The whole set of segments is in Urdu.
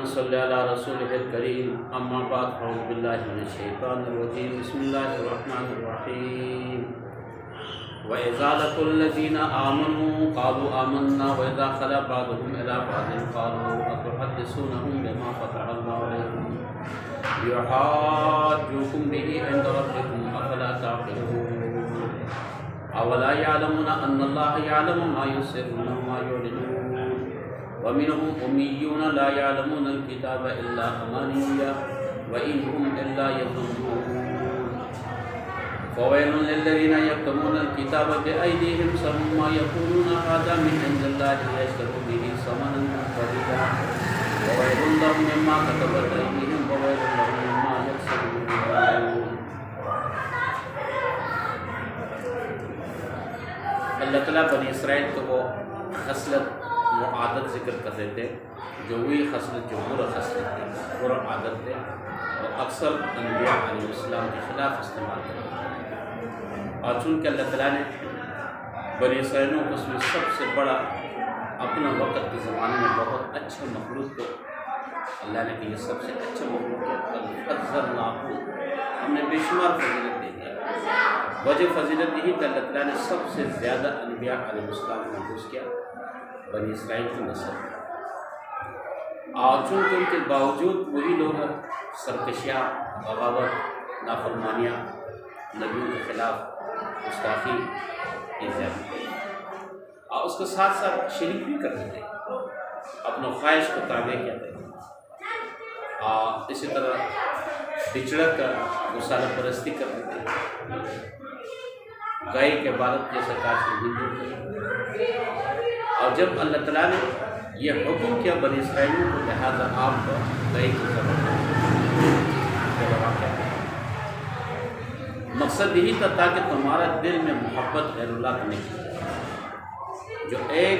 اللهم صل على رسولك الكريم اما بعد اعوذ بالله من الشيطان الرجيم بسم الله الرحمن الرحيم واذا لقوا الذين امنوا قالوا آمنا واذا خلا بعضهم الى بعض قالوا اتحدثونهم بما فتح الله عليكم ليحاجوكم به عند ربكم افلا تعقلون اولا يعلمون ان الله يعلم ما يسرون وما يعلنون ومنهم أميون لا يعلمون الكتاب إلا أمانيا وإن هم إلا يظنون فويل للذين يكتمون الكتاب بأيديهم ثم يقولون هذا من عند الله ليشتروا به ثمنا قليلا وويل لهم مما كتبت أيديهم وويل لهم مما يكسبون. اللہ تعالیٰ بنی اسرائیل کو وہ خصلت وہ عادت ذکر کر رہے تھے جو وہی خصلت جو برا خصلت تھی برا عادت تھے اور اکثر انبیاء علیہ السلام کے خلاف استعمال کرتے ہیں. اور چونکہ اللہ تعالیٰ نے بنی اسرائیلوں کو اس میں سب سے بڑا اپنا وقت کے زمانے میں بہت اچھا مخلوق کو اللہ نے کہ یہ سب سے اچھا مخلوق ہے ہم نے بے شمار فضیلت دے دیا. وجہ فضیلت یہی کہ اللہ تعالیٰ نے سب سے زیادہ انبیاء علیہ السلام کو محفوظ کیا بنی اسرائیل کی نسل. اور چونکہ ان کے باوجود وہی لوگ سرکشیاں بغاوت نافرمانیاں نبیوں کے خلاف گستاخی زیادتی اور اس کے ساتھ ساتھ شریک بھی کرتے تھے اپنا خواہش کو تابع کیا تھے. اور اسی طرح بچڑک کر گسالہ پرستی کرتے تھے گائے کے عبادت جیسے کاج کو ہندو تھے. اور جب اللہ تعالیٰ نے یہ حکم کیا بنی اسرائیلیوں کو لہٰذا آپ کو گائے کی ضرورت مقصد یہی تھا تاکہ تمہارا دل میں محبت غیر اللہ کو نہیں کی جو ایک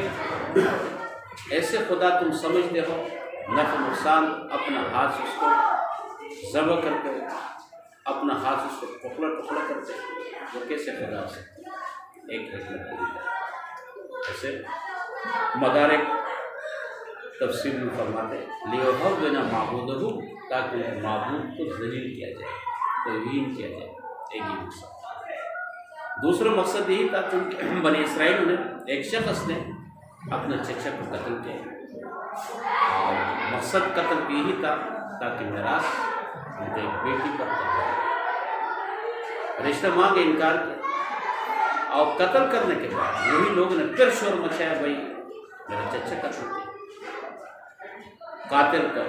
ایسے خدا تم سمجھتے ہو نفع نقصان اپنا ہاتھ سے اس کو ذبح کر کے اپنا ہاتھ اس کو ٹکڑا کرتے وہ کیسے خدا ہو سکتے ایک حکمت پوری طرح. ایسے مدارک تفسیر میں فرماتے لیہبنا معبودہ تاکہ معبود کو ذلیل کیا جائے توہین کیا جائے. ایک ہی مقصد. دوسرا مقصد یہی تھا کہ بنی اسرائیل نے ایک شخص نے اپنے چچا کو قتل کیا اور مقصد قتل کی یہی تھا تاکہ میراث ان کے ایک بیٹی پر رشتہ مانگ انکار کیا. اور قتل کرنے کے بعد وہی لوگوں نے پھر شور مچایا بھائی میرا چچا قتل کیا. قاتل کا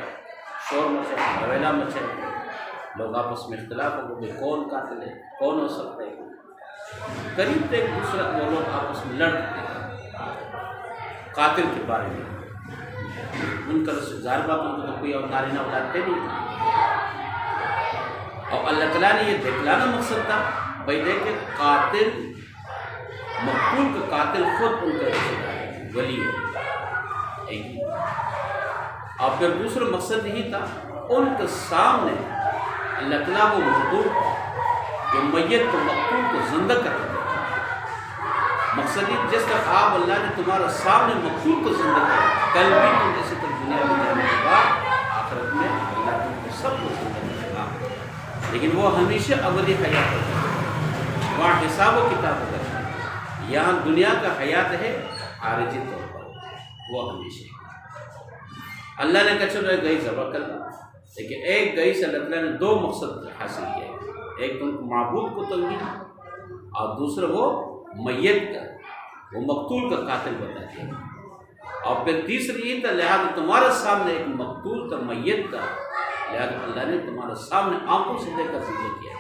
شور مچایا حویلا مچایا لوگ آپس میں اختلاف ہو گئے کون قاتل ہے کون ہو سکتا ہے. قریب تک ایک دوسرا وہ لوگ آپس میں لڑتے تھے قاتل کے بارے میں. ان کا ظاہر بات ان کو تو کوئی اور نارینہ اٹھاتے نہیں. اور اللہ تعالیٰ نے یہ دکھلانا مقصد تھا بھائی دیکھیں قاتل مقتول کا قاتل خود ان کا رشتہ دار ہے ولی ہے. اور پھر دوسرا مقصد یہی تھا ان کے سامنے اللہ تعالیٰ وہ مقتول جو میت کو مقتول کو زندہ کر دیا. مقصد یہ جس طرح آپ اللہ نے تمہارا سامنے مقتول کو زندہ کیا کل بھی تم اسی طرح دنیا میں جانے کے بعد آخرت میں اللہ تم کو سب کو زندہ کرے گا لیکن وہ ہمیشہ ابدی حیات ہوتا ہے وہاں حساب و کتاب ہوتا ہے. یہاں دنیا کا حیات ہے عارضی طور پر وہ ہمیشہ. اللہ نے کہا چلو ایک گئی ذبح کر لی لیکن ایک گئی سے اللہ تعالیٰ نے دو مقصد حاصل کیا. ایک تو معبود کو تنگی اور دوسرا وہ میت کا وہ مقتول کا قاتل بتا دیا. اور پھر تیسری یہ تھا لہٰذا تمہارے سامنے ایک مقتول کا میت کا لہٰذا اللہ نے تمہارے سامنے آنکھوں سے دیکھ کر ذکر کیا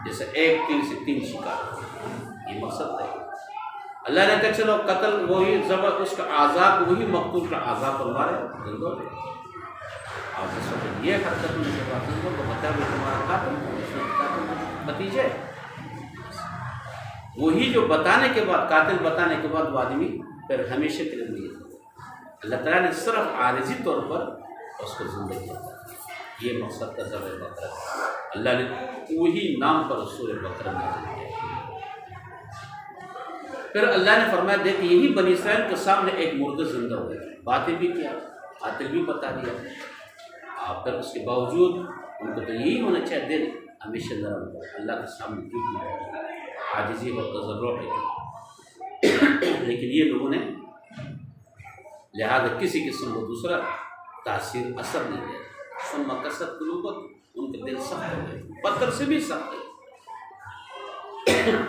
جیسے ایک تین سے تین شکار. یہ مقصد ہے. اللہ نے کہا چلو قتل وہی ذبح اس کا عذاب وہی مقتول کا عذاب پر مارے زندہ ہو. اور جس وقت یہ حرکت ہونے کے بعد زندہ تو بتا بھی تمہارا قاتل نتیجہ ہے. وہی جو بتانے کے بعد قاتل بتانے کے بعد وہ آدمی پھر ہمیشہ کے لیے نہیں. اللہ تعالیٰ نے صرف عارضی طور پر اس کو زندہ کیا. یہ مقصد کا ذبح بقرہ اللہ نے وہی نام پر سورہ بقرہ نازل کیا. پھر اللہ نے فرمایا دیکھ یہی بنی اسرائیل کے سامنے ایک مردہ زندہ ہو گیا، باتیں بھی کیا، قاتل بھی بتا دیا، آپ پھر اس کے باوجود ان کو تو یہی ہونا چاہیے دل ہمیشہ نرم ہو، اللہ کے سامنے جھکنا ہے، عاجزی اور تضرع ہے، لیکن یہ لوگوں نے لہذا کسی قسم کو دوسرا تاثیر اثر نہیں دیا، ثم قست قلوبکم، ان کے دل سخت ہو گئے، پتھر سے بھی سخت ہے۔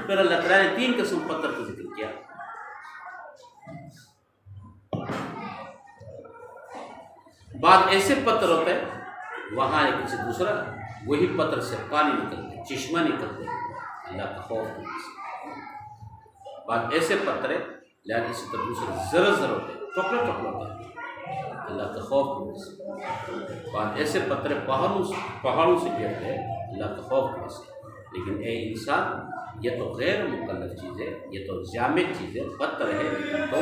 پھر اللہ تعالیٰ نے 3 قسم پتھر کو ذکر کیا، بعض ایسے پتھر ہوتے ہیں وہاں ایک سے دوسرا وہی پتھر سے پانی نکلتے، چشمہ نکلتے اللہ کا خوف کرنے سے، بعض ایسے پتھر ہیں لہٰذا اسی طرح دوسرے ذرا ہوتے ہیں، ٹکڑے ہوتے ہیں اللہ کا خوف کرنے سے، بعض ایسے پتھر پہاڑوں سے گرتے ہیں اللہ کا خوف کرنے سے۔ لیکن اے انسان یہ تو غیر مکلف چیز ہے، یہ تو جامد چیز ہے، پتھر ہے، تو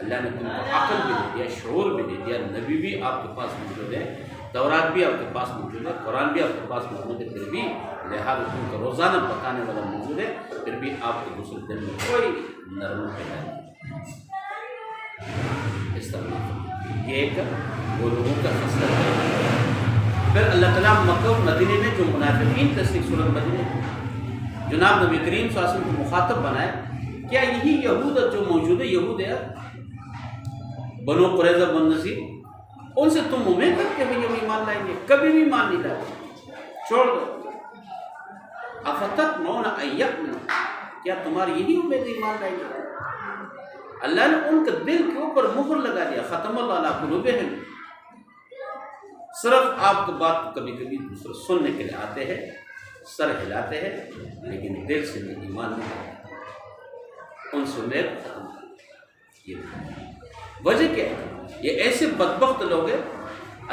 اللہ نے تم کو عقل بھی دے دیا، شعور بھی دے دیا، نبی بھی آپ کے پاس موجود ہے، تورات بھی آپ کے پاس موجود ہے، قرآن بھی آپ کے پاس موجود ہے، پھر بھی لہٰذا تم کو روزانہ بتانے والا موجود ہے، پھر بھی آپ کے دوسرے دل میں کوئی نرمی پیدا نہیں، اس طرح یہ ایک وہ لوگوں کا خصلت ہے۔ پھر اللہ تعالیٰ مکہ اور مدینے میں جو منافقین تصدیق سورۃ مدینے جناب نبی کریم صلی اللہ علیہ وسلم کو مخاطب بنائے، کیا یہی یہود جو موجود ہے، یہود ہے بنو قریظہ بن نذیر، ان سے تم امید کرتے ہو یہ ایمان لائیں گے؟ کبھی بھی ایمان نہیں لائے، چھوڑ دو۔ افتطمعون ان یؤمنوا، کیا تمہاری یہی امید ایمان لائیں گے؟ اللہ نے ان کے دل کے اوپر مہر لگا دیا، ختم اللہ علی قلوبہم، صرف آپ کی بات کو کبھی کبھی دوسرے سننے کے لیے آتے ہیں، سر ہلاتے ہیں، لیکن دل سے ایمان نہیں لاتے، ان سے امید ختم کر دی۔ وجہ کیا ہے؟ یہ ایسے بدبخت لوگ ہیں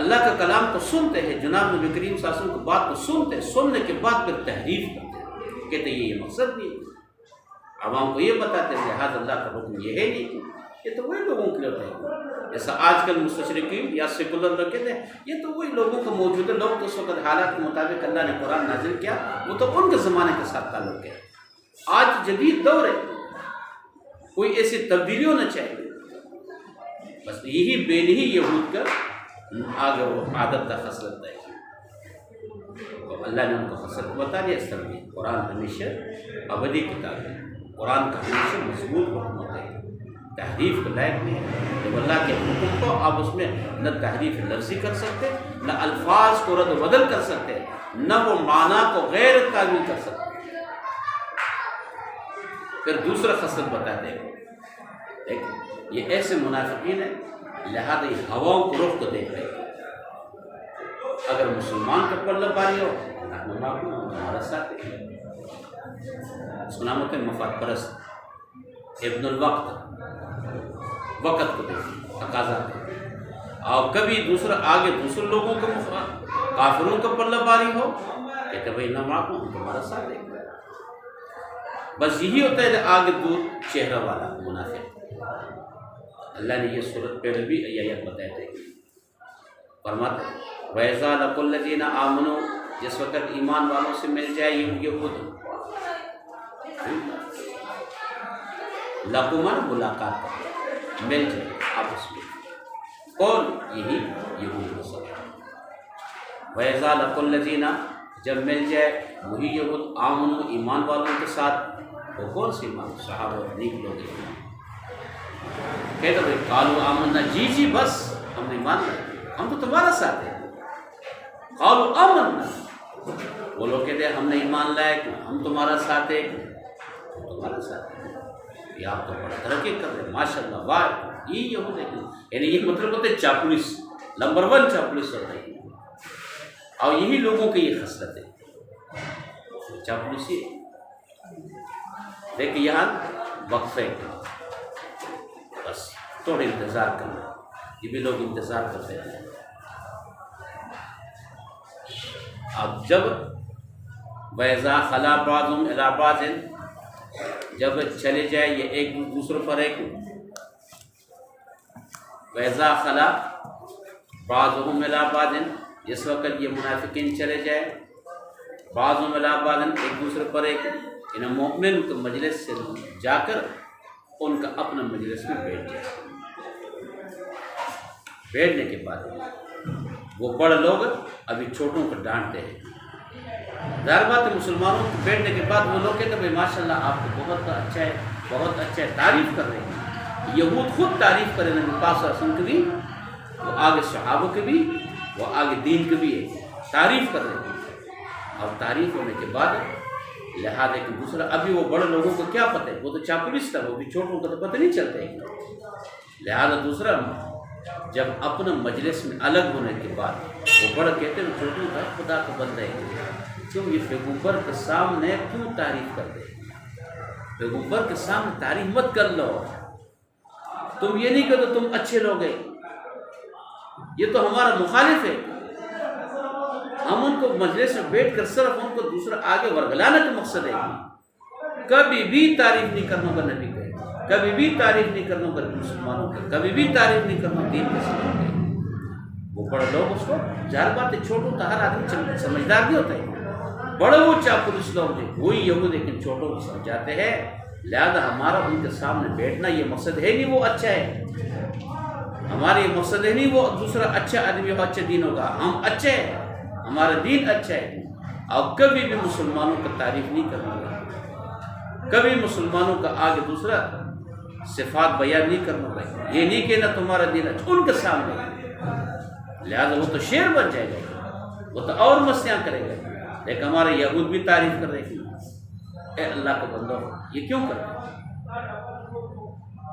اللہ کا کلام کو سنتے ہیں، جناب نبی کریم صلی اللہ علیہ وسلم کی بات کو سنتے ہیں، سننے کے بعد پھر تحریف کرتے ہیں، کہتے ہیں یہ مقصد نہیں ہے، عوام کو یہ بتاتے ہیں لہٰذا اللہ کا حکم یہ ہے نہیں، یہ تو وہی لوگوں کے لیے ہوتا ہے، جیسا آج کل مستشرقین یا سیکولر لوگ کہتے ہیں یہ تو وہی لوگوں کا موجود ہے، لوگ تو اس وقت حالات کے مطابق اللہ نے قرآن نازل کیا، وہ تو ان کے زمانے کے ساتھ تعلق ہے، آج جدید دور ہے، کوئی ایسی تبدیلی ہونا چاہیے، بس یہی بین ہی یہود کا آگے وہ عادت کا خصلت ہے، تو اللہ نے ان کو خصلت بتا دیا، اس طرح قرآن ہمیشہ ابدی کتاب ہے، قرآن کا ہمیشہ مضبوط حکمت ہے، تحریف کے لائق نہیں ہے، جب اللہ کے حکم کو آپ اس میں نہ تحریف لفظی کر سکتے، نہ الفاظ کو رد و بدل کر سکتے، نہ وہ معنی کو غیر تعویل کر سکتے۔ پھر دوسرا خصلت بتاتے ہیں، یہ ایسے منافقین ہیں لہذا یہ ہواؤں کو رخ کو دیکھ رہے ہیں، اگر مسلمان کا پلہ باری ہو ہمارا ساتھ ہے، اس کو نام ہوتے ہیں مفاد پرست، ابن الوقت، وقت کو دیکھ تقاضا، اور کبھی دوسرا آگے دوسرے لوگوں کا کافروں کا پلہ باری ہو کہتے بھائی نہ معاف ہوں تمہارا ساتھ دیں گے، بس یہی ہوتا ہے کہ آگے دور چہرہ والا منافق۔ اللہ نے یہ صورت پہلے بھی آیت بتائے تھے، فرماتے وَإِذَا لَقُوا الَّذِينَ آمَنُوا، جس وقت ایمان والوں سے مل جائے یہ خود لقمان ملاقات کر مل جائے آپس میں، کون؟ یہی یہود مسلمان۔ وَإِذَا لَقُوا الَّذِينَ، جب مل جائے وہی یہود آمنوا ایمان والوں کے ساتھ، وہ کون سی ایمان؟ صحابہ نیک لوگ ہیں، کہتے بھائی قالوا آمنا، جی بس ہم نے ایمان لائے، ہم تو تمہارا ساتھ ہیں، قالوا آمنا، وہ لوگ کہتے ہیں ہم نے ایمان لائے، ہم تمہارا ساتھ ہیں، تمہارا ساتھ ہیں، یہ آپ تو بڑا ترقی کر رہے ہیں ماشاء اللہ، واہ، یہ یہود ہے، یعنی یہ مطلب ہوتے ہیں چاپلوس، نمبر 1 چاپلوس ہوتا ہے، اور یہی لوگوں کی یہ خصلت ہے، چاپلوسی ہے۔ دیکھیں یہاں وقفے کا بس تھوڑا انتظار کرنا، یہ بھی لوگ انتظار کرتے ہیں، اب جب وَإِذَا خَلَا بَعْضُهُمْ إِلَىٰ بَعْضٍ، جب چلے جائے یہ ایک دوسرے پر ایک، وَإِذَا خَلَا بَعْضُهُمْ إِلَىٰ بَعْضٍ، جس وقت یہ منافقین چلے جائے بعضهم إِلَىٰ بَعْضٍ، ایک دوسرے پر ایک، انہیں مومن کے مجلس سے جا کر ان کا اپنا مجلس میں بیٹھ جائے۔ بیٹھنے کے بعد وہ بڑے لوگ ابھی چھوٹوں کو ڈانٹتے ہیں۔ ظاہر بات ہے مسلمانوں کے بیٹھنے کے بعد وہ لوگ کہتے ہیں بھائی ماشاء اللہ آپ کو بہت اچھا ہے، بہت اچھا ہے، تعریف کر رہے ہیں۔ یہود خود تعریف کرے نبی پاک صلی اللہ علیہ وسلم کی بھی، وہ آگے صحابہ کے بھی، وہ آگے دین کے بھی ہے، تعریف کر رہے ہیں۔ اور تعریف ہونے کے بعد لہٰذا ایک دوسرا، ابھی وہ بڑے لوگوں کو کیا پتہ ہے، وہ تو چاپلوس تھا، وہ بھی چھوٹوں کو تو پتہ نہیں چلتا ہے۔ لہٰذا دوسرا جب اپنا مجلس میں الگ ہونے کے بعد وہ بڑا کہتے ہیں چھوٹوں کا خدا کو بندہ ہے، تم یہ پیغمبر کے سامنے کیوں تعریف کر دے؟ پیغمبر کے سامنے تعریف مت کر لو، تم یہ نہیں کہو تم اچھے لوگ ہیں، یہ تو ہمارا مخالف ہے۔ ہم ان کو مجلس میں بیٹھ کر صرف ان کو دوسرا آگے ورگلانے کا مقصد ہے، کبھی بھی تعریف نہیں کرنا ہوگا نبی کا، کبھی بھی تعریف نہیں کرنا ہوگا مسلمانوں کا، کبھی بھی تعریف نہیں کرنا دین کے سامنے۔ وہ بڑے لوگ اس کو ظاہر بات ہے، چھوٹوں تو ہر آدمی سمجھدار نہیں ہوتا ہے، بڑے وہ چاپلوس لوگ جو وہی یہود لیکن چھوٹوں کو سمجھاتے ہیں۔ لہذا ہمارا ان کے سامنے بیٹھنا یہ مقصد ہے نہیں وہ اچھا ہے، ہمارا یہ مقصد ہے نہیں وہ دوسرا اچھا آدمی ہو، اچھا دین ہوگا، ہم اچھے ہیں، ہمارا دین اچھا ہے۔ اور کبھی بھی مسلمانوں کا تعریف نہیں کرنا ہوگا، کبھی مسلمانوں کا آگے دوسرا صفات بیان نہیں کرنا ہوگا، یہ نہیں کہنا تمہارا دین اچھا ان کے سامنے۔ لہذا وہ تو شیر بن جائے گا، وہ تو اور مستیاں کرے گا، لیکن ہمارے یہود بھی تعریف کر رہے ہیں، اے اللہ کا بندہ یہ کیوں کر رہے ہیں؟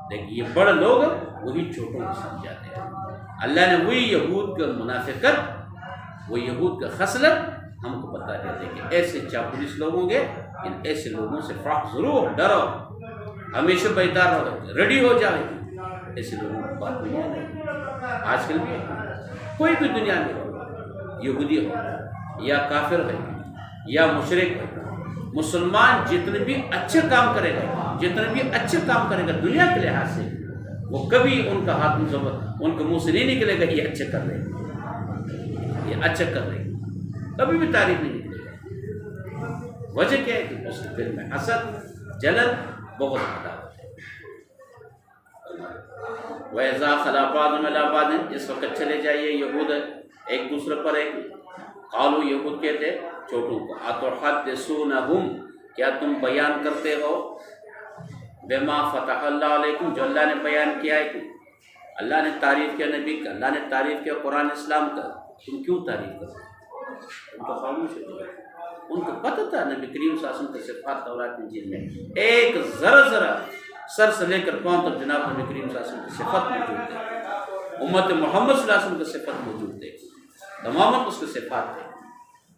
لیکن یہ بڑے لوگ وہی چھوٹوں کو سمجھاتے ہیں۔ اللہ نے وہی یہود کا منافقت، وہ یہود کا خصلت ہم کو بتا دیتے کہ ایسے چاپلوس لوگ ہوں گے، ان ایسے لوگوں سے فرق ضرور ڈرو، ہمیشہ بیدار رہو، ریڈی ہو جائے، ایسے لوگوں کو بات نہیں آنے۔ آج کل بھی کوئی بھی دنیا میں ہو، یہودی ہو یا کافر ہے یا مشرک ہے، مسلمان جتنے بھی اچھے کام کرے گا، جتنے بھی اچھے کام کرے گا دنیا کے لحاظ سے، وہ کبھی ان کا ہاتھ ان کے منہ سے نہیں نکلے گا یہ اچھے کر رہے ہیں، یہ اچھا کر رہے ہیں، کبھی بھی تعریف نہیں نکلے گا۔ وجہ کیا ہے کہ اس کے دل میں حسد، جلن، بغض پیدا ہوتا ہے۔ وَإِذَا خَلَا بَعْضُهُمْ إِلَىٰ بَعْضٍ، اس وقت چلے جائیے یہود ایک دوسرے پر ایک، قالوا یہود کہتے چھوٹوں کو، أَتُحَدِّثُونَهُمْ، کیا تم بیان کرتے ہو، بِمَا فَتَحَ اللَّهُ عَلَيْكُمْ، جو اللہ نے بیان کیا ہے، اللہ نے تعریف کیا نبی کا، اللہ نے تعریف کیا قرآن اسلام کا، تم کیوں تعریف کرتے؟ ان کا خاموش ہو گیا، ان کو پتہ تھا نبی کریم صلی اللہ علیہ وسلم کے صفات تورات انجیل میں ایک ذرا سر سے لے کر پاؤں تک جناب نبی کریم صلی اللہ علیہ وسلم کی صفات موجود ہے، امت محمد صلی اللہ علیہ وسلم کے صفات موجود ہے، تمام اس کے صفات ہیں،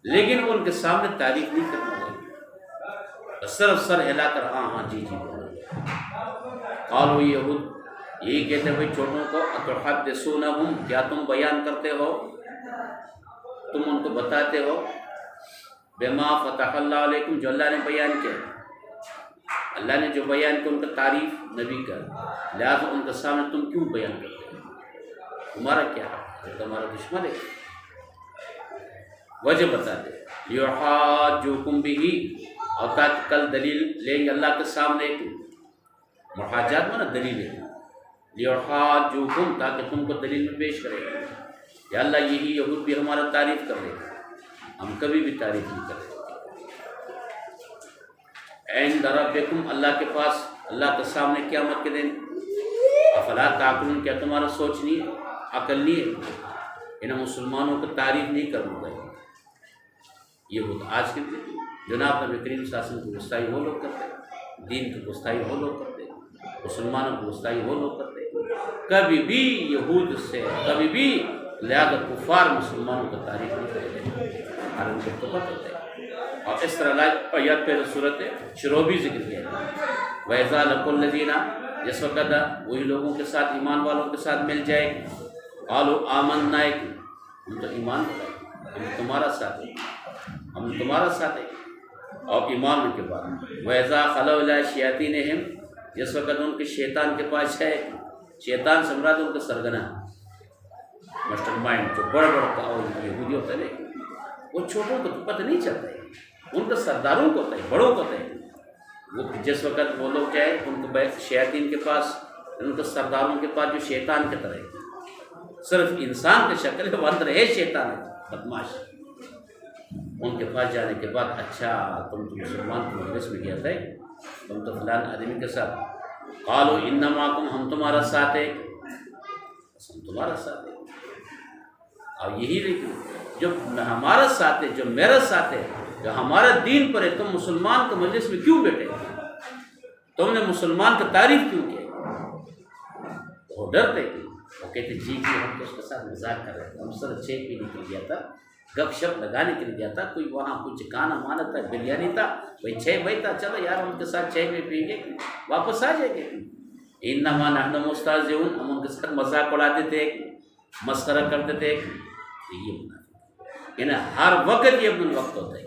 لیکن ان کے سامنے تعریف نہیں کرنا ہوگی، صرف سر ہلا کر ہاں ہاں جی جی بولو۔ قالوا یہود یہی کہتے ہیں بھائی چھوٹوں کو، اتحدثونہم، کیا تم بیان کرتے ہو، تم ان کو بتاتے ہو، بما فتح اللہ علیکم، جو اللہ نے بیان کیا، اللہ نے جو بیان کیا ان کا تعریف نبی کا، لہٰذا ان کے سامنے تم کیوں بیان کرتے ہو، تمہارا کیا ہے، تمہارا دشمن ہے، وجہ بتاتے لیحاجوکم بہ، اور تاکہ کل دلیل لیں گے اللہ کے سامنے، محاجات میں نا دلیل ہے، لیحاجوکم، تاکہ تم کو دلیل میں پیش کرے گا، یا اللہ یہی یہود بھی ہمارا تعریف کر رہے ہیں، ہم کبھی بھی تعریف نہیں کرتے۔ عند ربکم، اللہ کے پاس، اللہ کے سامنے قیامت کے دن، افلا تعقلون، کیا تمہارا سوچ نہیں ہے، عقل نہیں ہے، انہیں مسلمانوں کو تعریف نہیں کرنا گئے۔ یہ ہوتا آج کے دن جناب نبی کریم صلی اللہ علیہ وسلم کی گستاخی وہ لوگ کرتے ہیں، دین کی گستاخی وہ لوگ کرتے ہیں، مسلمانوں کی گستاخی وہ لوگ کرتے ہیں، کبھی بھی یہود سے کبھی بھی لہذا کفار مسلمانوں کو تعریف نہیں کرتے، اور ان کو تو پتہ ہوتا ہے۔ اور اس طرح آیات پہ صورت شروع بھی ذکر کیا ہے، وَإِذَا لَقُوا الَّذِينَ، جس وقت وہی لوگوں کے ساتھ ایمان والوں کے ساتھ مل جائے، قالوا آمنا، ہم تو ایمان لائے، ہم تمہارا ساتھ ہیں، ہم تمہارا ساتھ ہیں، اور ایمان کے بعد وَإِذَا خَلَوْا إِلَىٰ شَيَاطِينِهِمْ، جس وقت ان کے شیطان کے پاس ہے، شیطان سے مراد ان کا سرگنا، ماسٹر مائنڈ، جو بڑے یہودی ہوتا ہے، لیکن وہ چھوٹوں کو تو پتہ نہیں چلتا ہے، ان کا سرداروں کو ہوتا ہے، بڑوں کو ہوتا ہے، وہ جس وقت وہ لوگ کیا ہے ان کو شیاطین کے پاس، ان کے سرداروں کے پاس جو شیطان کی طرح ہے، صرف انسان کی شکل ہے، وہ اندر ہے شیطان ہے بدماش، ان کے پاس جانے کے بعد اچھا تم تو مسلمان کی مجلس میں گیا تھا، تم تو فلان آدمی کے ساتھ، قالوا انما معکم، ہم تمہارا ساتھ ہے، ہم تمہارا ساتھ ہے۔ اور یہی لیکن جو ہمارا ساتھ ہے، جو میرا ساتھ ہے، جو ہمارا دین پر ہے، تم مسلمان کے مجلس میں کیوں بیٹھے؟ تم نے مسلمان کی تعریف کیوں کی؟ وہ ڈرتے کہ وہ کہتے جی ہم تو اس کے ساتھ مذاق کر رہے تھے، ہم سر 6 پینے کے لیے گیا تھا، گپ شپ لگانے کے لیے گیا تھا، کوئی وہاں کچھ کھانا مانا تھا، بریانی تھا، وہی 6 بجے تھا، چلو یار ان کے ساتھ 6 بجے پئیں گے، واپس آ جائیں گے۔ انما نحن مستہزئون، ہم ان کے ساتھ مذاق اڑاتے تھے، مسخرہ کرتے تھے۔ یہ منافق، یعنی ہر وقت یہ اپنا وقت ہوتا ہے،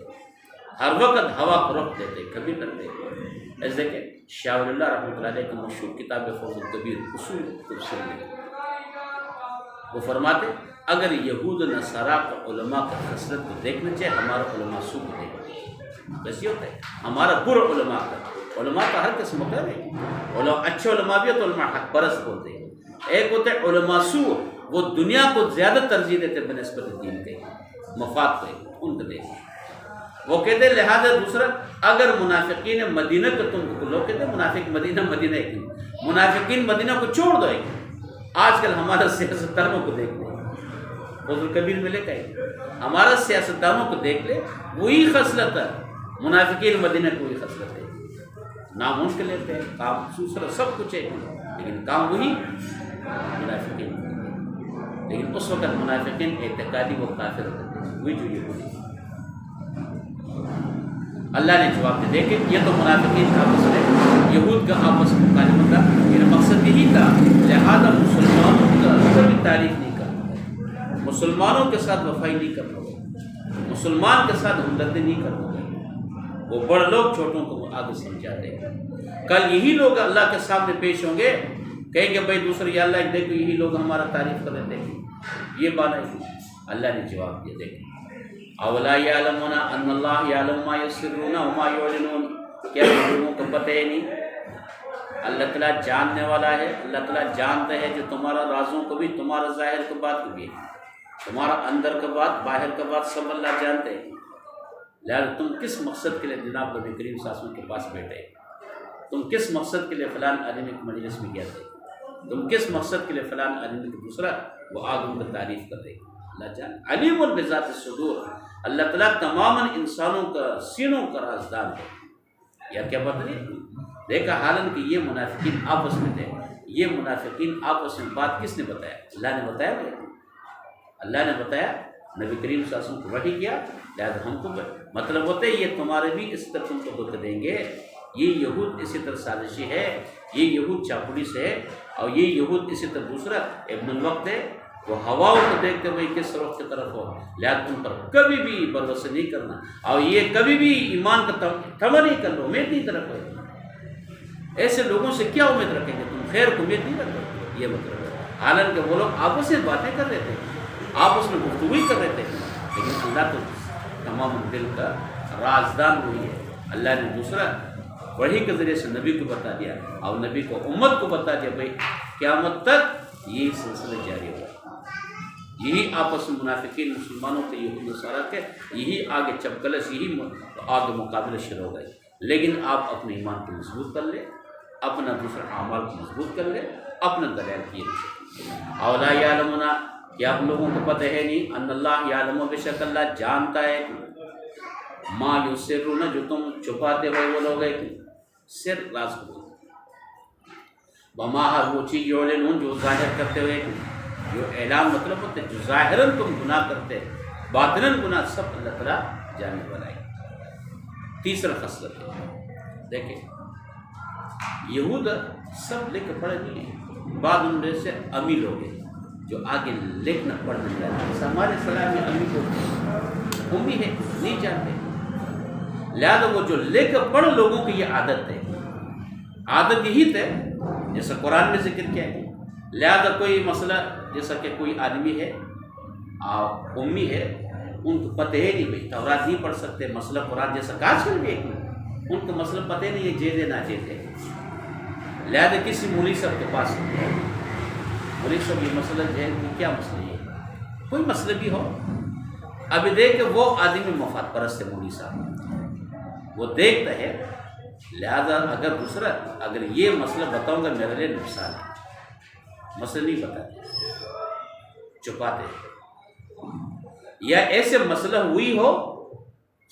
ہر وقت ہوا کو رخ دیتے، کبھی کرتے۔ ایسے کہ شاہ ولی اللہ رحمۃ اللہ علیہ کی مشہور کتاب فوز الکبیر اصول تفسیر میں وہ فرماتے اگر یہود نصارا کو علماء کا خصلت کو دیکھنا چاہے، ہمارا علماء سو کو دیکھنا چاہیے۔ بس یہ ہوتا ہے ہمارا برا علماء کا، علماء کا ہر قسم ہوتا ہے، علماء اچھے علماء بھی تو علماء حق پرست بولتے ہیں، ایک ہوتے ہیں علماء سو، وہ دنیا کو زیادہ ترجیح دیتے بنسبت دین کے مفاد کو، ان کو دیکھیں۔ وہ کہتے ہیں لہذا دوسرا اگر منافقین مدینہ کو تم لوگ کہتے ہیں منافق مدینہ ایک منافقین مدینہ کو چھوڑ دو، آج کل ہمارا سیاستدانوں کو دیکھ لیں، فوز الکبیر میں لے کے ہمارا سیاستدانوں کو دیکھ لے، وہی خصلت ہے منافقین مدینہ کو، وہی خصلت ہے، نام ان کے لیتے ہیں، کام دوسرا سب کچھ ہے لیکن کام وہی منافقین، لیکن اس وقت منافقین اعتقادی وہ کافر ہوتے تھے، وہی جو یہ بولی۔ اللہ نے جواب دے دیکھے یہ تو منافقین آپس میں، یہود کا آپس میں مکالمہ تھا، میرا مقصد یہی تھا لہذا مسلمانوں کا کبھی تعریف نہیں کرنا، مسلمانوں کے ساتھ وفائی نہیں کرنا، مسلمان کے ساتھ ہمدردی نہیں کرنا، وہ بڑے لوگ چھوٹوں کو آگے سمجھاتے ہیں۔ کل یہی لوگ اللہ کے سامنے پیش ہوں گے، کہیں گے بھائی دوسرے یا اللہ دیکھو یہی لوگ ہمارا تعریف کر رہے تھے، یہ بات ہے۔ اللہ نے جواب دیا دیکھیں اولا یعلمون ان اللہ یعلم ما یسرون وما یعلنون، کیا لوگوں کو پتہ ہے نہیں اللہ تعالیٰ جاننے والا ہے، اللہ تعالیٰ جانتا ہے جو تمہارا رازوں کو بھی، تمہارا ظاہر کا بات کو بھی، تمہارا اندر کا بات باہر کا بات سب اللہ جانتے ہیں۔ لہٰذا تم کس مقصد کے لیے جناب نبی کریم صلی اللہ علیہ وسلم کے پاس بیٹھے، تم کس مقصد کے لیے فلان آدمی کی مجلس میں گئے تھے، تم کس مقصد کے لیے فلان آدمی کو دوسرا وہ آگ ان کا تعریف کر رہے، اللہ جان علیم بذات الصدور، اللہ تعالیٰ تمام انسانوں کا سینوں کا رازدار ہے۔ یا کیا بات نہیں دیکھا حالن کہ یہ منافقین آپس میں تھے، یہ منافقین آپس میں بات کس نے بتایا؟ اللہ نے بتایا، اللہ نے بتایا، نبی کریم صلی اللہ علیہ وسلم کو وحی کیا، لہٰذا ہم کو مطلب ہوتا ہے یہ تمہارے بھی اس طرح تم کو دھوکہ دیں گے، یہ یہود اسی طرح سازشی ہے، یہ یہود چاپڑیس ہے، اور یہ یہود اسی طرح دوسرا ابن الوقت ہے، وہ ہواؤں کو دیکھتے ہوئے کس رخ کی طرف ہو، لہٰذا تم پر کبھی بھی بھروسہ نہیں کرنا، اور یہ کبھی بھی ایمان کا تمنا نہیں کرنا، امید نہیں طرف ہو۔ ایسے لوگوں سے کیا امید رکھیں گے تم، خیر کو امید نہیں رکھو، یہ مطلب ہے۔ حالانکہ وہ لوگ آپس میں باتیں کر رہے تھے، آپس میں گفتگو کر رہے تھے، لیکن اللہ تو تمام دل کا رازدان وہی ہے۔ اللہ نے دوسرا وحی کے ذریعے سے نبی کو بتا دیا، اور نبی کو امت کو بتا دیا بھائی قیامت تک یہ سلسلہ جاری ہوگا، یہی آپس میں منافقین مسلمانوں کے یہود نصارہ کے یہی آگے چپکلس، یہی آگے مقابلہ شروع ہو گئے۔ لیکن آپ اپنے ایمان کو مضبوط کر لیں، اپنا دوسرا اعمال کو مضبوط کر لیں، اپنا دلائل کیے۔ اولا یعلمون، کیا آپ لوگوں کو پتہ ہے نہیں ان اللہ یعلم، بے شک اللہ جانتا ہے ما یسرون، جو تم چھپاتے ہوئے وہ لوگ ہیں سر راز کو، وما ہر وہ چیز یعلنون، جو ظاہر کرتے ہوئے، جو اعلان مطلب ہوتے جو ظاہراً تم گناہ کرتے، باطناً گناہ، سب اللہ تعالیٰ جاننے والا ہے۔ تیسرا خصلت ہے، دیکھیں یہود سب لکھ پڑھے نہیں ہیں، بعض ان میں سے امی لوگ ہیں جو آگے لکھنا پڑھنا چاہتے ہیں، ہمارے سلام میں امی کو امی ہے نہیں جانتے، لہذا وہ جو لکھ پڑھ لوگوں کی یہ عادت ہے، عادت یہی ہے جیسا قرآن میں ذکر کیا ہے۔ لہذا کوئی مسئلہ جیسا کہ کوئی آدمی ہے امی ہے، ان کو پتہ ہے نہیں بھائی تورات نہیں پڑھ سکتے، مسئلہ قرآن جیسا کاج کر بھی ان کو مسئلہ پتہ نہیں ہے جیدے نہ جیدے، لہذا کسی مولوی صاحب کے پاس مولوی صاحب یہ مسئلہ جو ہے کیا مسئلہ ہے، کوئی مسئلہ بھی ہو، ابھی دیکھ کہ وہ آدمی مفاد پرست ہے مولوی صاحب، وہ دیکھتا ہے، لہذا اگر دوسرا اگر یہ مسئلہ بتاؤں گا میرے لیے نقصان ہے، مسئلہ نہیں بتاتے، چھپاتے ہیں، یا ایسے مسئلہ ہوئی ہو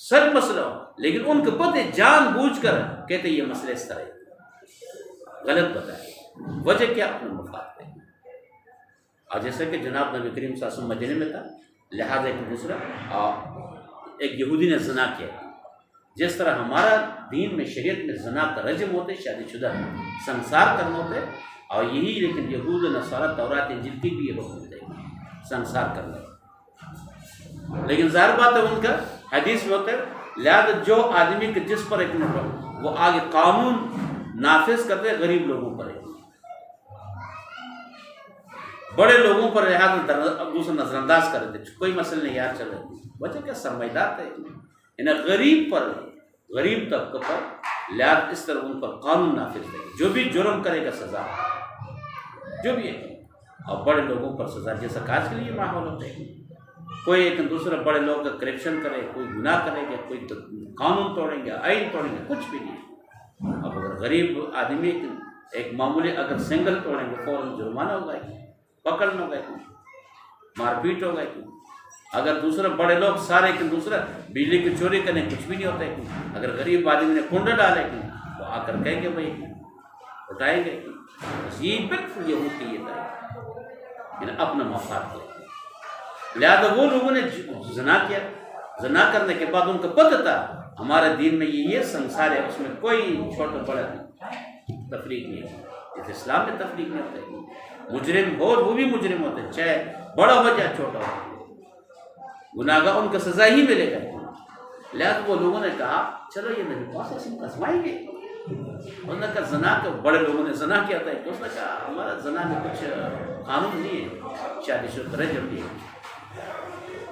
سچ مسئلہ ہو لیکن ان کو پتہ جان بوجھ کر کہتے یہ مسئلہ اس طرح ہے، غلط بتائے، وجہ کیا؟ اپنے مفاد پہ۔ اور جیسا کہ جناب نبی کریم صلی اللہ علیہ وسلم مدینے میں تھا، لہذا ایک دوسرا ایک یہودی نے زنا کیا، جس طرح ہمارا دین میں شریعت میں زنا کا رجم ہوتے، شادی شدہ سنسار کرنا ہوتے، اور یہی لیکن یہود و نصارہ تورات انجیل کی بھی یہ حکم ہوتے ہیں سنسار کرنا، لیکن ظاہر بات ہے ان کا حدیث میں ہوتا ہے، لہذا جو آدمی کے جس پر ایک نمبر وہ آگے قانون نافذ کرتے غریب لوگوں پر ہے، بڑے لوگوں پر لہٰذا دوسرا نظر انداز کر دیتے، کوئی مسئلہ نہیں یار چل رہی، وجہ کیا؟ سرمایدار ہے انہیں غریب پر، غریب طبقہ پر، لہٰذا اس طرح ان پر قانون نافذ ہے، جو بھی جرم کرے گا سزا، جو بھی ہے، اور بڑے لوگوں پر سزا، جیسا کہ آج کے لیے ماحول ہوتا ہے، کوئی ایک دوسرا بڑے لوگ کا کرپشن کرے، کوئی گناہ کرے گا، کوئی قانون توڑیں گے، آئین توڑیں گے، کچھ بھی نہیں۔ اب اگر غریب آدمی ایک معمولی اگر سنگل توڑیں گے فوراً جرمانہ ہوگا، پکڑنا ہوگا، مار پیٹ ہوگا، اگر دوسرا بڑے لوگ سارے ایک دوسرا بجلی کی چوری کریں کچھ بھی نہیں ہوتا ہے، اگر غریب آدمی نے کنڈا ڈالے تو آ کر کہیں گے بھائی اٹھائیں گے، یہ بالکل یہ ہوتی ہے اپنا مفاد کو، لہذا وہ لوگوں نے زنا کیا، زنا کرنے کے بعد ان کو پتہ تھا ہمارے دین میں یہ سنسار ہے، اس میں کوئی چھوٹا بڑا تفریق نہیں ہے، اس اسلام میں تفریق نہیں ہوتا ہے، مجرم ہو وہ بھی مجرم ہوتے ہیں، چاہے بڑا ہو چاہے چھوٹا ہو، گناہگار ان کو سزا ہی ملے گا، لہذا وہ لوگوں نے کہا چلو یہ نبی پاک صلی اللہ علیہ وسلم آزمائیں گے، انہوں نے کہا زنا کا بڑے لوگوں نے زنا کیا تھا، تو اس نے کہا ہمارا زنا میں کچھ قانون نہیں ہے، شادی شدہ رجم بھی ہے،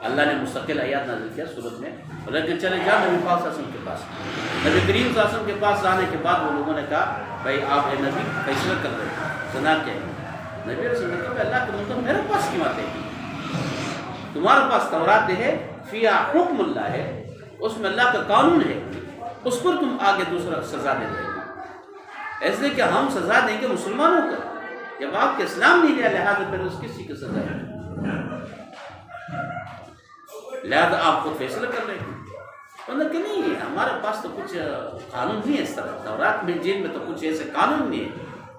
اللہ نے مستقل آیات نازل کیا سورت میں، لیکن چلے جا نبی پاک صلی اللہ علیہ وسلم کے پاس، نبی کریم صلی اللہ علیہ وسلم کے پاس جانے کے بعد وہ لوگوں نے کہا بھائی آپ اے نبی فیصلہ کر رہے ہیں زنا کیا ہے، نبی رسول نے کہا اللہ کے منتظر میرے پاس کیوں آتے ہیں، تمہارے پاس تورات ہے فیہا حکم اللہ ہے، اس میں اللہ کا قانون ہے، اس پر تم آگے دوسرا سزا دے رہے ہیں، ایسے کہ ہم سزا دیں گے مسلمانوں کو، جب آپ کے اسلام نہیں لیا لہٰذا پھر اس کسی کی سزا ہے، لہذا آپ خود فیصلہ کر رہے ہیں، انہوں نے کہا نہیں ہمارے پاس تو کچھ قانون نہیں ہے اس طرح، تورات میں انجیل میں تو کچھ ایسے قانون نہیں ہے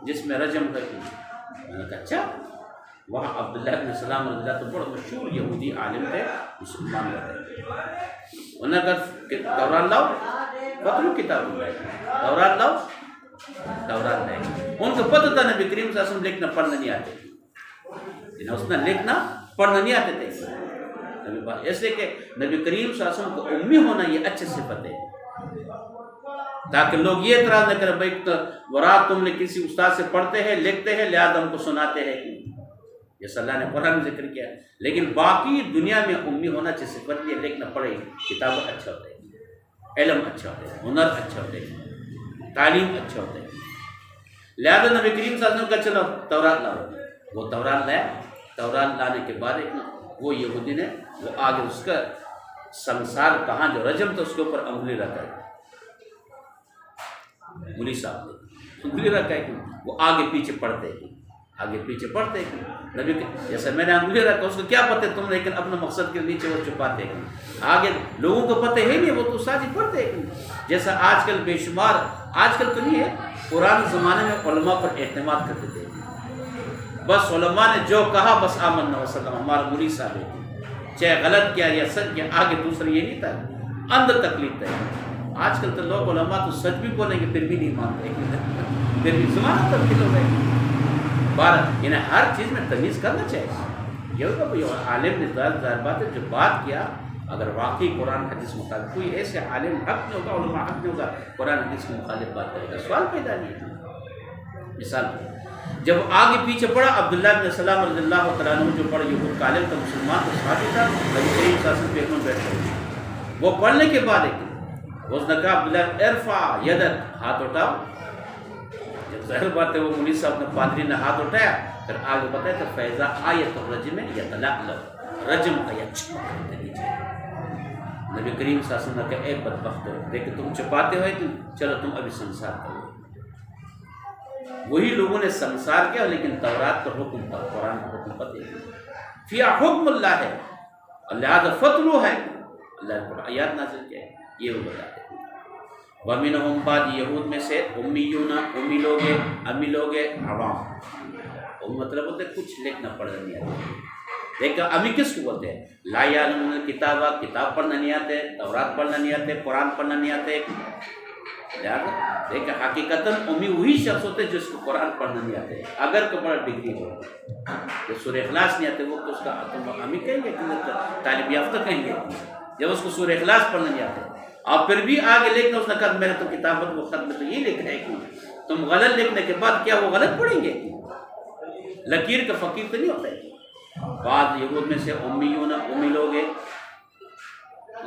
جس میں رجم کا، میں نے کہا اچھا، وہاں عبداللہ بن سلام رضی اللہ تو بڑا مشہور یہودی عالم تھے، مسلمان رہتے، انہوں نے کہا تورات لاؤ، پتلو کتاب اللہ، تورات لاؤ، تورات لائے، ان کو پتہ تھا نبی کریم صلی اللہ علیہ وسلم لکھنا پڑھنا نہیں آتے تھے، اس نے لکھنا پڑھنا نہیں آتے تھے، اس لیے کہ نبی کریم صلی اللہ علیہ وسلم کو امی ہونا یہ اچھے صفت ہے، تاکہ لوگ یہ اعتراض نہ کریں بھائی ورات تم نے کسی استاد سے پڑھتے ہیں لکھتے ہیں لہذا ہم کو سناتے ہیں، جیسا اللہ نے قرآن میں ذکر کیا، لیکن باقی دنیا میں امی ہونا اچھی صفت یہ لکھنا پڑے، کتاب اچھا ہوتا ہے، علم اچھا ہوتا ہے، ہنر اچھا ہوتا ہے، تعلیم اچھا ہوتا ہے، لہذا نبی کریم صلی اللہ علیہ وسلم کا چلو تورات لاؤ، وہ تورات لایا، تورات لانے کے بعد ایک وہ یہودی نے وہ آگے اس کا سنسار کہاں جو رجم تھا اس کے اوپر انگلی رکھا ہے، مولوی صاحب نے انگلی رکھا ہے، وہ آگے پیچھے پڑھتے ہیں، آگے پیچھے پڑھتے ہیں، نبی جیسے میں نے انگلی رکھا اس کو کیا پتہ تم لیکن اپنے مقصد کے نیچے وہ چھپاتے ہیں، آگے لوگوں کو پتہ ہے نہیں، وہ تو ساتھ ہی پڑھتے ہیں، جیسا آج کل بے شمار، آج کل تو نہیں ہے، پرانے زمانے میں علماء پر اعتماد کرتے تھے، بس علماء نے جو کہا بس آمنا وسلم، ہمارا مولوی صاحب ہے، چاہے غلط کیا یا سچ کیا، آگے دوسرا یہ نہیں تھا، اندر تکلیف تھا، آج کل تو لوگ علماء تو سچ بھی بولیں گے پھر بھی نہیں مانتے، پھر بھی زمانہ تبدیل ہو گئے، انہیں ہر چیز میں تمیز کرنا چاہیے، یہ ہوگا بھائی عالم نے ظاہر بات ہے جو بات کیا اگر واقعی قرآن حدیث مخالف، کوئی ایسے عالم حق نہیں ہوگا، علماء حق نہیں ہوگا قرآن حدیث کے مخالف بات کرے گا، سوال پیدا نہیں ہے۔ مثال جب آگے پیچھے پڑھا عبداللہ بن سلام رضی اللہ تعالیٰ عنہ جو پڑھ یہود کا عالم تھا، مسلمان تو صحابی تھا، نبی کریم صلی اللہ علیہ وسلم بیٹھ گئے، وہ پڑھنے کے بعد اس نے کہا عبداللہ ارفع یدک, ہاتھ اٹھاؤ. جب ظاہر بات ہے وہ مولوی صاحب نے, پادری نے ہاتھ اٹھایا, پھر آگے بتایا کہ فیضا آیت الرجم یتلألؤ, رجم کا یہ چمک نیچے. نبی کریم صلی اللہ علیہ وسلم نے کہا اے بدبختو, دیکھ تم چھپاتے ہوئے کہ چلو تم ابھی سنسار کرو. وہی لوگوں نے سنسار کیا, لیکن تورات کا حکم تھا, قرآن کا حکم پتہ ہے, فیہا حکم اللہ ہے, لہذا فتلو ہے, اللہ نے آیات نازل کیا ہے, یہ وہ بتاتے ہیں. وَمِنْهُمْ بعد یہود میں سے امیون, امی لوگ ہیں, امی لوگ ہیں, عوام. مطلب ہوتا ہے کچھ لکھنا پڑھنا نہیں آتا. دیکھا امی کس کو بولتے ہیں؟ لا یعلمون الکتاب, کتاب پڑھنا نہیں آتے, تورات پڑھنا نہیں آتے, قرآن پڑھنا نہیں آتے. لہٰذا دیکھا حقیقتاً امی وہی شخص ہوتے ہیں جس کو قرآن پڑھنا نہیں آتے, اگر کہ بڑا ڈگری ہو. جو سورہ اخلاص نہیں آتے وہ تو اس کا تم امی کہیں گے, طالب یافتہ کہیں گے. جب اس کو سورہ اخلاص پڑھنا نہیں آتے, اور پھر بھی آگے لکھنا, اس نے کہا میں نے تو کتابت و خط میں تو یہ لکھنا ہے, کیوں تم غلط لکھنے کے بعد کیا وہ غلط پڑھیں گے؟ لکیر کا فقیر تو نہیں ہوتا ہے. بعض یہود میں سے امیون, امی لوگ ہیں,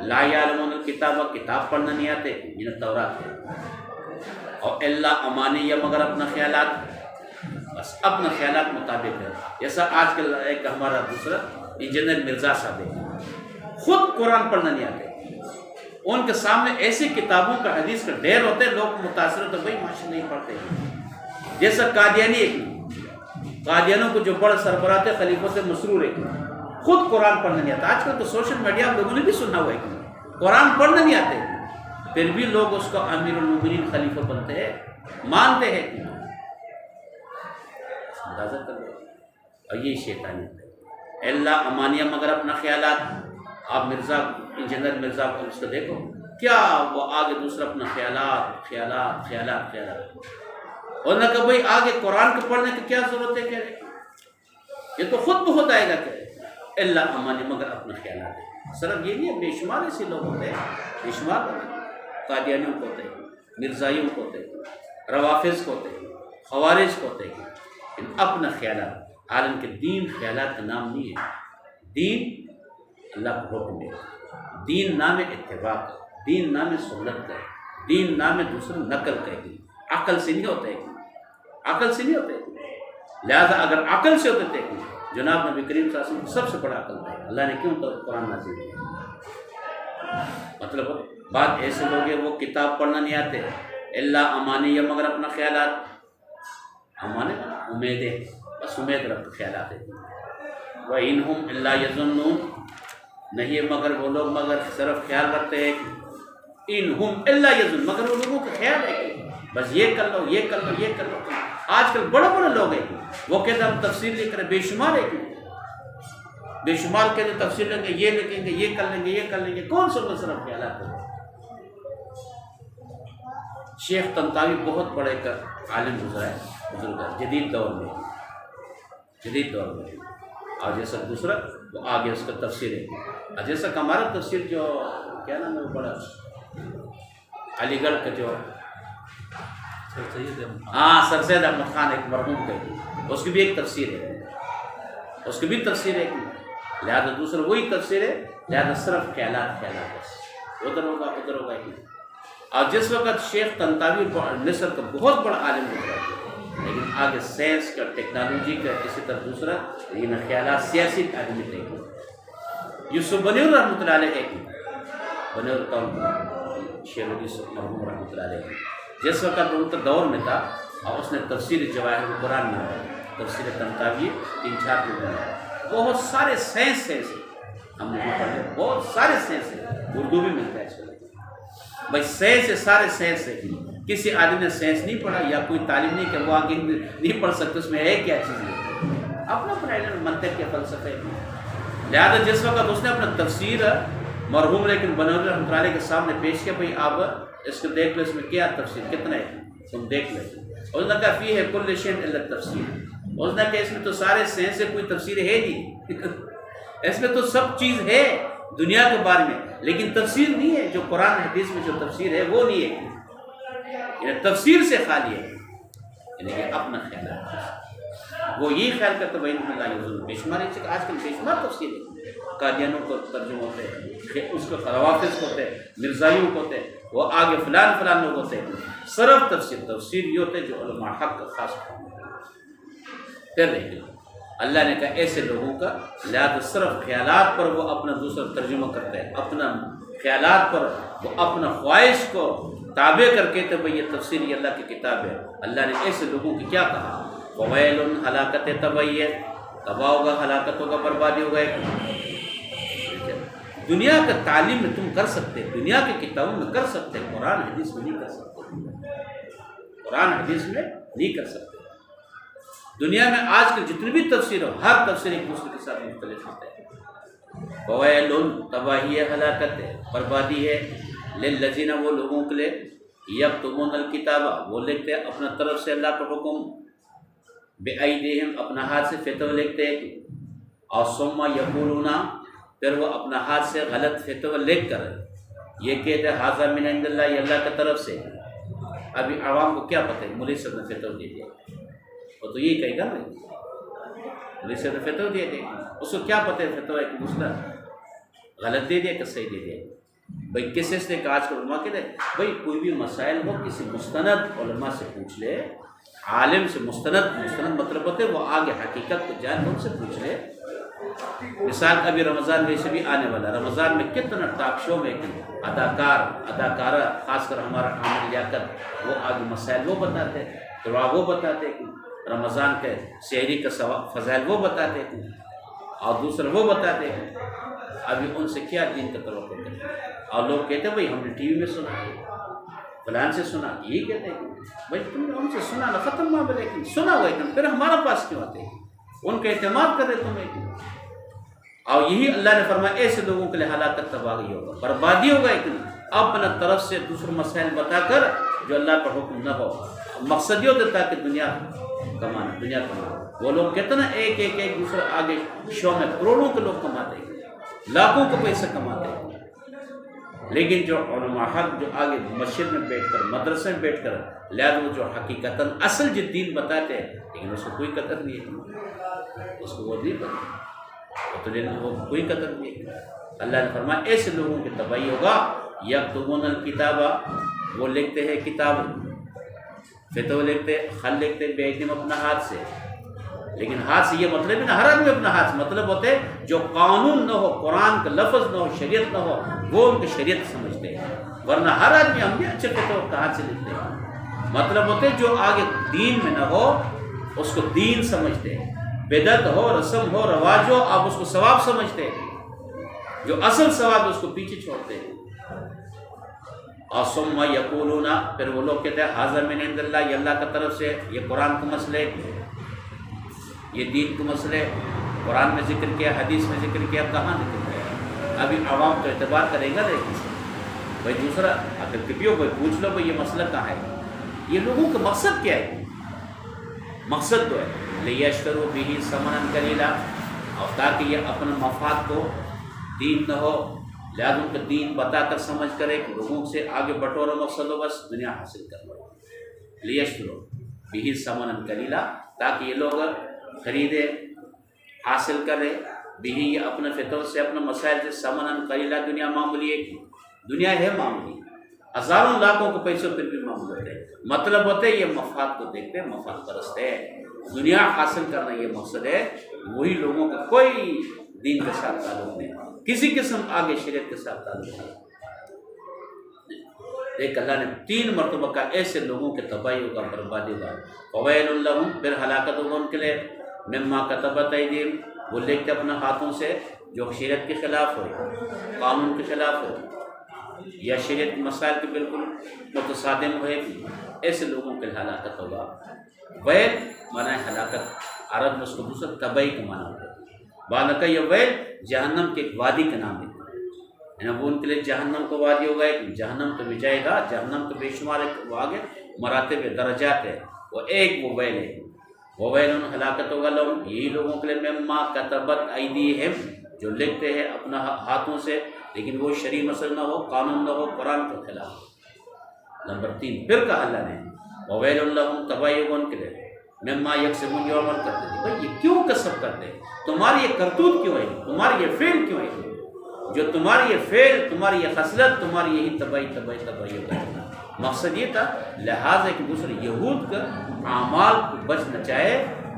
لا یعلمون الکتاب, کتاب پڑھنا نہیں آتے, من التورات ہے, اور اللہ امانیہ, مگر اپنا خیالات, بس اپنا خیالات مطابق ہے. جیسا آج کل ایک ہمارا دوسرا انجینئر مرزا صاحب ہے, خود قرآن پڑھنا نہیں آتے, ان کے سامنے ایسی کتابوں کا حدیث کا ڈھیر ہوتے ہیں, لوگ متاثر ہوتے ہیں, بھائی ماشاء نہیں پڑھتے. جیسا قادیانی ہے, قادیانوں کو جو بڑے سربراہ تھے خلیفوں سے مسرور ہے, خود قرآن پڑھنا نہیں آتا. آج کل تو سوشل میڈیا لوگوں نے بھی سنا ہوا ہے, قرآن پڑھنا نہیں آتے, پھر بھی لوگ اس کو امیر المومنین خلیفہ بنتے ہیں, مانتے ہیں. اندازہ کر لو. اور یہ شیطانی ہے, اللہ امانیہ, مگر اپنا خیالات. آپ مرزا, انجینئر مرزا کو اس کو دیکھو, کیا وہ آگے دوسرا اپنا خیالات خیالات خیالات خیالات. اور نہ کہ بھائی آگے قرآن کو پڑھنے کی کیا ضرورت ہے, کہہ رہے یہ تو خود بخود آئے گا, کہ اللہ امانی, مگر اپنا خیالات ہے. صرف یہ نہیں ہے, بے شمار ایسے لوگ ہوتے ہیں, بے شمار قادیانیوں کو ہوتے ہیں, مرزائیوں کو ہوتے ہیں, روافظ کو ہوتے ہیں, خوارج کو ہوتے ہیں, اپنا خیالات. عالم کے دین خیالات کا نام نہیں ہے, دین اللہ کا حکم ہے, دین نام اتباع, دین نام سنت کا ہے, دین نام دوسرے نقل کا ہے. عقل سے نہیں ہوتا ہے, عقل سے نہیں ہوتا ہے. لہذا اگر عقل سے ہوتے تھے, جناب نبی کریم صلی اللہ علیہ وسلم سب سے بڑا عقل تھا, اللہ نے کیوں تو قرآن نازل کیا. مطلب بات ایسے لوگ ہیں وہ کتاب پڑھنا نہیں آتے, اللہ امانی, مگر اپنا خیالات. امانے امیدیں, بس امید رکھ خیالات ہے. وَإِنْهُمْ إِلَّا يَظُنُّونَ, نہیں مگر وہ لوگ مگر صرف خیال رکھتے ہیں. اِنْهُمْ إِلَّا يَظُنُّونَ, مگر وہ لوگوں کا خیال ہے کہ بس یہ کر لو, یہ کر لو, یہ کر لو. آج کل بڑے بڑے لوگ ہیں, وہ کہتے ہیں ہم تفسیر لکھ رہے, بے شمار ہے, بے شمار کہتے ہیں تفسیر لیں گے, یہ لکھیں گے, یہ کر لیں گے, یہ کر لیں گے. کون سا صرف خیالات ہے. شیخ طنطاوی بہت بڑے کا عالم گزرا ہے, بزرگ ہے, جدید دور میں, جدید دور میں. اور جیسا دوسرا وہ آگے اس کا تفسیر ہے, اور جیسا کہ ہمارا تفسیر جو کیا نام ہے وہ بڑا علی گڑھ کا جو سر سید احمد خان ایک مرحوم کا, اس کی بھی ایک تفسیر ہے, اس کی بھی تفسیر ہے. لہٰذا دوسرا وہی تفسیر ہے, لہٰذا صرف خیالات خیالات, بس ادھر ہوگا ادھر ہوگا. اور جس وقت شیخ طنطاوی مصر کا بہت بڑا عالم گزرا ہے, لیکن آگے سائنس کا, ٹیکنالوجی کا, اسی طرح دوسرا لیکن خیالات سیاسی آدمی تھے. یوسف بنور رحمۃ اللہ علیہ ایک, بنور قوم شیخ یوسف مرحوم رحمۃ اللہ علیہ, جس وقت ان کا دور میں تھا, اور اس نے تفسیر جواہر القرآن میں تفسیر طنطاوی 3-4 جو بنا, بہت سارے سائنس سے ہم نے پڑھے, بہت سارے سائنس ہے, اردو بھی ملتا ہے اس کو. بھائی سائنس سے, سارے سائنس سے, کسی آدمی نے سائنس نہیں پڑھا یا کوئی تعلیم نہیں کہ وہ آگے نہیں پڑھ سکتے, اس میں ہے کیا چیز ہے, اپنا اپنا علم منطق کے فلسفے. لہٰذا جس وقت اس نے اپنا تفسیر مرحوم لیکن بنور رحمۃ اللہ علیہ کے سامنے پیش کیا, بھائی آپ اس کو دیکھ لو, اس میں کیا تفسیر کتنا ہے تم دیکھ لو. اس نے کہا فی ہے کل شیء الا التفسیر, اس نے کہا اس میں تو سارے سائنس سے کوئی تفسیر ہے نہیں, اس میں تو سب چیز ہے دنیا کے بارے میں, لیکن تفسیر نہیں ہے. جو قرآن حدیث میں جو تفسیر ہے وہ نہیں ہے, یعنی تفسیر سے خالی ہے, یعنی کہ اپنا خیال ہے. وہ یہی خیال کرتے بھائی بے شمار, آج کل بے شمار تفسیر ہے, قادیانوں کو ترجمہ ہوتے ہیں, اس کو روافظ کو ہوتے ہیں, مرزائیوں کو ہوتے ہیں, وہ آگے فلان فلان لوگ ہوتے ہیں. صرف تفسیر یہ ہوتے ہیں جو علماء حق کا خاص کام ہے. پھر لیکن اللہ نے کہا ایسے لوگوں کا لہٰذا صرف خیالات پر وہ اپنا دوسرا ترجمہ کرتے ہیں، اپنا خیالات پر وہ اپنا خواہش کو تابع کر کے تو بھئی یہ تفسیر یہ اللہ کی کتاب ہے. اللہ نے ایسے لوگوں کی کیا کہا؟ فویل ہلاکت تبعیہ، تباہ ہوگا، ہلاکت ہوگا، بربادی ہوگا. دنیا کا تعلیم میں تم کر سکتے، دنیا کی کتابوں میں کر سکتے، قرآن حدیث میں نہیں کر سکتے. قرآن حدیث میں نہیں کر سکتے. دنیا میں آج کل جتنی بھی تفسیر ہو، ہر تفسیر ایک دوسرے کے ساتھ مختلف ہوتے ہیں. فویل تباہی ہے، ہلاکت ہے، بربادی ہے. للذین وہ لوگوں کے لیے یکتمون الکتابہ وہ لکھتے ہیں اپنا طرف سے اللہ کا حکم، بأیدیہم اپنا ہاتھ سے فتوہ لکھتے ہیں، اور ثم یقولون پھر وہ اپنا ہاتھ سے غلط فتوہ لکھ کر یہ کہتے ہیں ھذا من عند اللہ، یہ اللہ کی طرف سے. ابھی عوام کو کیا پتہ ہے مولوی صاحب نے فتوہ دے دیا، وہ تو یہی کہے گا نا مولوی صاحب نے فتوہ دے دیا، اس کو کیا پتہ ہے فتوہ ایک دوسرا غلط دے دیا کہ صحیح دے دیا. بھائی کس سے کہ آج کل علماء کہتے ہیں بھائی کوئی بھی مسائل ہو کسی مستند علماء سے پوچھ لے، عالم سے. مستند مطلب ہوتے وہ آگے حقیقت کو جان ان سے پوچھ لے. مثال ابھی رمضان ویسے بھی آنے والا، رمضان میں کتنا ٹاک شو میں اداکارہ خاص کر ہمارا عامر لیاقت وہ آگے مسائل وہ بتاتے، دعا وہ بتاتے، رمضان کے سحری کا فضائل وہ بتاتے اور دوسرا وہ بتاتے. ابھی ان سے کیا دین کا توقع کرتے ہیں؟ اور لوگ کہتے ہیں بھائی ہم نے ٹی وی میں سنا، فلان سے سنا. یہی کہتے ہیں بھائی تم نے ان سے سنا نہ ختم معاملہ، لیکن سنا ہوا ہے پھر ہمارا پاس کیوں آتے ہیں؟ ان کا اعتماد کر رہے تمہیں. اور یہی اللہ نے فرمایا ایسے لوگوں کے لیے ہلاکت تباہی ہوگا، بربادی ہوگا. اپنا طرف سے دوسرے مسائل بتا کر جو اللہ کا حکم نہ ہو. مقصد یہ ہوتا ہے کہ دنیا کمانا. وہ لوگ کہتے ہیں نا ایک دوسرے آگے شو میں کروڑوں کے لوگ کماتے ہیں، لاکھوں کو پیسہ کماتے ہیں. لیکن جو علماء حق جو آگے مسجد میں بیٹھ کر مدرسے میں بیٹھ کر لہٰذا وہ جو حقیقتاً اصل جو دین بتاتے ہیں لیکن اس کو کوئی قدر نہیں ہے، اس کو وہ نہیں پتہ، وہ کوئی قدر نہیں ہے. اللہ نے فرمایا ایسے لوگوں کی تباہی ہوگا. یکتمون الکتابہ وہ لکھتے ہیں کتاب، فتوہ لکھتے، خط لکھتے بأیدیہم اپنا ہاتھ سے. لیکن ہاتھ سے یہ مطلب ہے نا ہر آدمی اپنا ہاتھ مطلب ہوتے جو قانون نہ ہو، قرآن کا لفظ نہ ہو، شریعت نہ ہو، وہ ان کی شریعت سمجھتے ہیں. ورنہ ہر آدمی ہم بھی اچھے فتوہ کہاں سے لکھتے ہیں. مطلب ہوتے جو آگے دین میں نہ ہو اس کو دین سمجھتے ہیں. بدعت ہو، رسم ہو، رواج ہو، آپ اس کو ثواب سمجھتے ہیں، جو اصل ثواب ہے اس کو پیچھے چھوڑتے ہیں. اور ثم یقولون پھر وہ لوگ کہتے ہیں ھذا من عند اللہ، یہ اللہ کی طرف سے. یہ قرآن کا مسئلے، یہ دین کو مسئلے قرآن میں ذکر کیا، حدیث میں ذکر کیا، کہاں ذکر کیا؟ ابھی عوام تو اعتبار کرے گا لیکن بھائی دوسرا اگر کبھی ہو کوئی پوچھ لو بھائی یہ مسئلہ کہاں ہے. یہ لوگوں کا مقصد کیا ہے؟ مقصد تو ہے لیشتروا بہ ثمنا قلیلا، اور تاکہ یہ اپنے مفاد کو دین نہ ہو لہٰذا ان کا دین بتا کر سمجھ کرے کہ لوگوں سے آگے بٹورا مقصد ہو بس دنیا حاصل کر لو. لیشتروا بہ ثمنا قلیلا تاکہ یہ لوگ خریدے حاصل کرے بھی یہ اپنے فطر سے اپنے مسائل سے ثمنا قلیلا. دنیا معمولی ہے، دنیا ہے معمولی، ہزاروں لاکھوں کو پیسوں پھر بھی معمول ہوتے ہیں. مطلب ہوتے ہیں یہ مفاد کو دیکھتے ہیں، مفاد پرست ہے. دنیا حاصل کرنا یہ مقصد ہے. وہی لوگوں کا کوئی دین کے ساتھ تعلق نہیں، کسی قسم آگے شریعت کے ساتھ تعلق نہیں. ایک اللہ نے 3 مرتبہ کا ایسے لوگوں کے تباہی ہوگا، بربادی ہوگا. فویل لہم پھر ہلاکت ہوگا ان کے لیے، مما کتبت ایدیہم وہ لکھتے اپنے ہاتھوں سے جو شریعت کے خلاف ہو، قانون کے خلاف ہو یا شریعت کے مسائل کے بالکل متصادم ہوئے. ایسے لوگوں کے ہلاکت ہوگا. ویل مانا ہے ہلاکت، عرب میں اس کو دوسرا تباہی کا معنی ہوتا ہے. بعد کا یہ ویل جہنم کے ایک وادی کا نام ہے، وہ ان کے لیے جہنم کو وادی ہوگا. ایک جہنم تو بجائے گا، جہنم کے بے شمار وہ آگے مراتب درجات ہے، وہ ایک وہ ویل ہے. وہ ویل ہلاکت ہوگا لوگ یہی لوگوں کے لیے مما کتبت ایدیہم جو لکھتے ہیں اپنا ہاتھوں سے لیکن وہ شرعی مسئلہ نہ ہو، قانون نہ ہو، قرآن کے خلاف. نمبر 3 پھر کہا اللہ نے وویل لہم تباہی ہوگا ان کے لیے مما یکسبون جو عمل کرتے تھے. بھائی یہ کیوں کسب کرتے ہیں؟ تمہاری یہ کرتوت کیوں ہے؟ تمہاری یہ فعل کیوں ہے؟ جو تمہاری یہ فعل، تمہاری یہ خصلت، تمہاری یہی تباہی ہوگا۔ مقصد یہ تھا، لہٰذا ایک دوسرے یہود کا اعمال کو بچنا چاہے،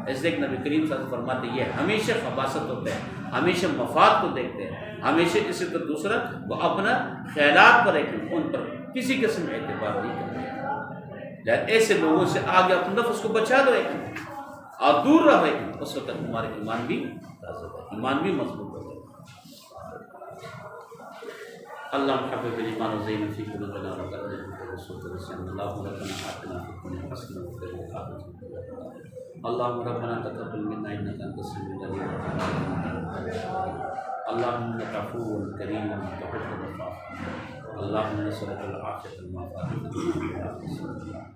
اس لیے کہ نبی کریم صلی اللہ علیہ وسلم فرماتے ہیں یہ ہمیشہ خباثت ہوتے ہیں، ہمیشہ مفاد کو دیکھتے ہیں، ہمیشہ اسی طرح دوسرا وہ اپنا خیالات پر ان پر کسی قسم کا اعتبار نہیں کرتے۔ لہٰذا ایسے لوگوں سے آگے اپنے نفس کو بچا دو اور دور رہو، اس وقت تمہارا ایمان بھی تازہ ہے، ایمان بھی مضبوط ہو جائے۔ اللهم حبب الإيمان وزينه في قلوبنا وكره إلينا الفسوق والعصيان، اللهم ربنا آتنا في الدنيا حسنة وفي الآخرة حسنة، اللهم ربنا تقبل منا إنك أنت السميع العليم، اللهم إنك عفو كريم تحب العفو، اللهم نسألك العافية المعافاة في الدنيا والآخرة.